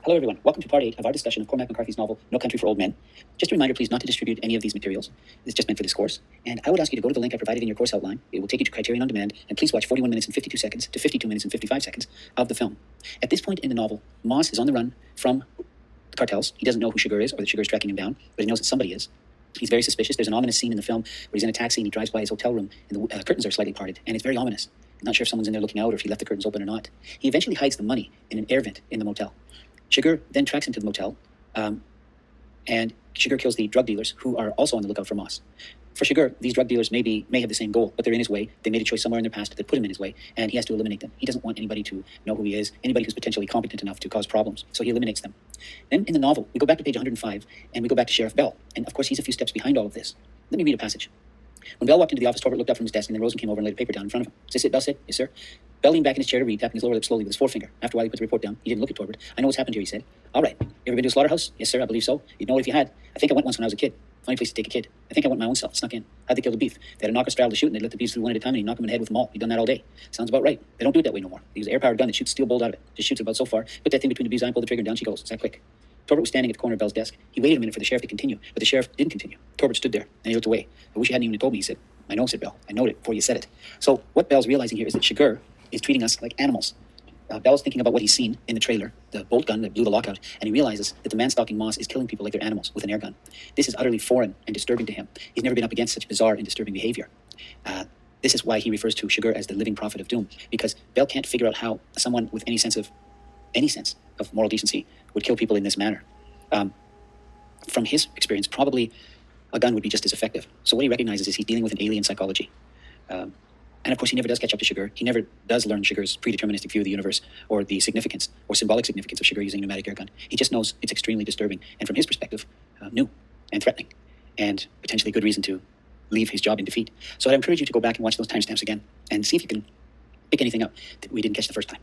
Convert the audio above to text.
Hello everyone, welcome to part 8 of our discussion of Cormac McCarthy's novel, No Country for Old Men. Just a reminder, please not to distribute any of these materials. It's just meant for this course. And I would ask you to go to the link I provided in your course outline. It will take you to Criterion On Demand, and please watch 41 minutes and 52 seconds to 52 minutes and 55 seconds of the film. At this point in the novel, Moss is on the run from the cartels. He doesn't know who Sugar is or that Sugar is tracking him down, but he knows that somebody is. He's very suspicious. There's an ominous scene in the film where he's in a taxi and he drives by his hotel room and the curtains are slightly parted, and it's very ominous. I'm not sure if someone's in there looking out or if he left the curtains open or not. He eventually hides the money in an air vent in the motel. Sugar then tracks him to the motel, and Sugar kills the drug dealers who are also on the lookout for Moss. For Sugar, these drug dealers may have the same goal, but they're in his way. They made a choice somewhere in their past that put him in his way, and he has to eliminate them. He doesn't want anybody to know who he is, anybody who's potentially competent enough to cause problems, so he eliminates them. Then in the novel, we go back to page 105, and we go back to Sheriff Bell, and of course he's a few steps behind all of this. Let me read a passage. When Bell walked into the office, Torbert looked up from his desk, and then Rosen came over and laid a paper down in front of him. "Is this it?" Bell said. "Yes, sir." Bell leaned back in his chair to read, tapping his lower lip slowly with his forefinger. After a while, he put the report down. He didn't look at Torbert. "I know what's happened here," he said. "All right. You ever been to a slaughterhouse?" "Yes, sir, I believe so." "You'd know it if you had." "I think I went once when I was a kid." "Funny place to take a kid." "I think I went my own self. Snuck in. How'd they kill the beef?" "They had a knocker straddle to shoot, and they let the beefs through one at a time, and he'd knock them in the head with them all. He'd done that all day." "Sounds about right. They don't do it that way no more. They use an air-powered gun that shoots steel bolt out of it. Just shoots about so far. Put that thing between the beef's eye and pull the trigger, and down she goes. It's that quick." Torbert was standing at the corner of Bell's desk. He waited a minute for the sheriff to continue, but the sheriff didn't continue. Torbert stood there, and he looked away. "I wish you hadn't even told me," he said. "I know," said Bell. "I know it before you said it." So what Bell's realizing here is that Sugar is treating us like animals. Bell's thinking about what he's seen in the trailer, the bolt gun that blew the lockout, and he realizes that the man stalking Moss is killing people like they're animals with an air gun. This is utterly foreign and disturbing to him. He's never been up against such bizarre and disturbing behavior. This is why he refers to Sugar as the living prophet of doom, because Bell can't figure out how someone with any sense of moral decency would kill people in this manner. From his experience, probably a gun would be just as effective. So what he recognizes is he's dealing with an alien psychology. And of course, he never does catch up to Sugar. He never does learn Sugar's predeterministic view of the universe or the significance or symbolic significance of Sugar using a pneumatic air gun. He just knows it's extremely disturbing and, from his perspective, new and threatening and potentially good reason to leave his job in defeat. So I'd encourage you to go back and watch those timestamps again and see if you can pick anything up that we didn't catch the first time.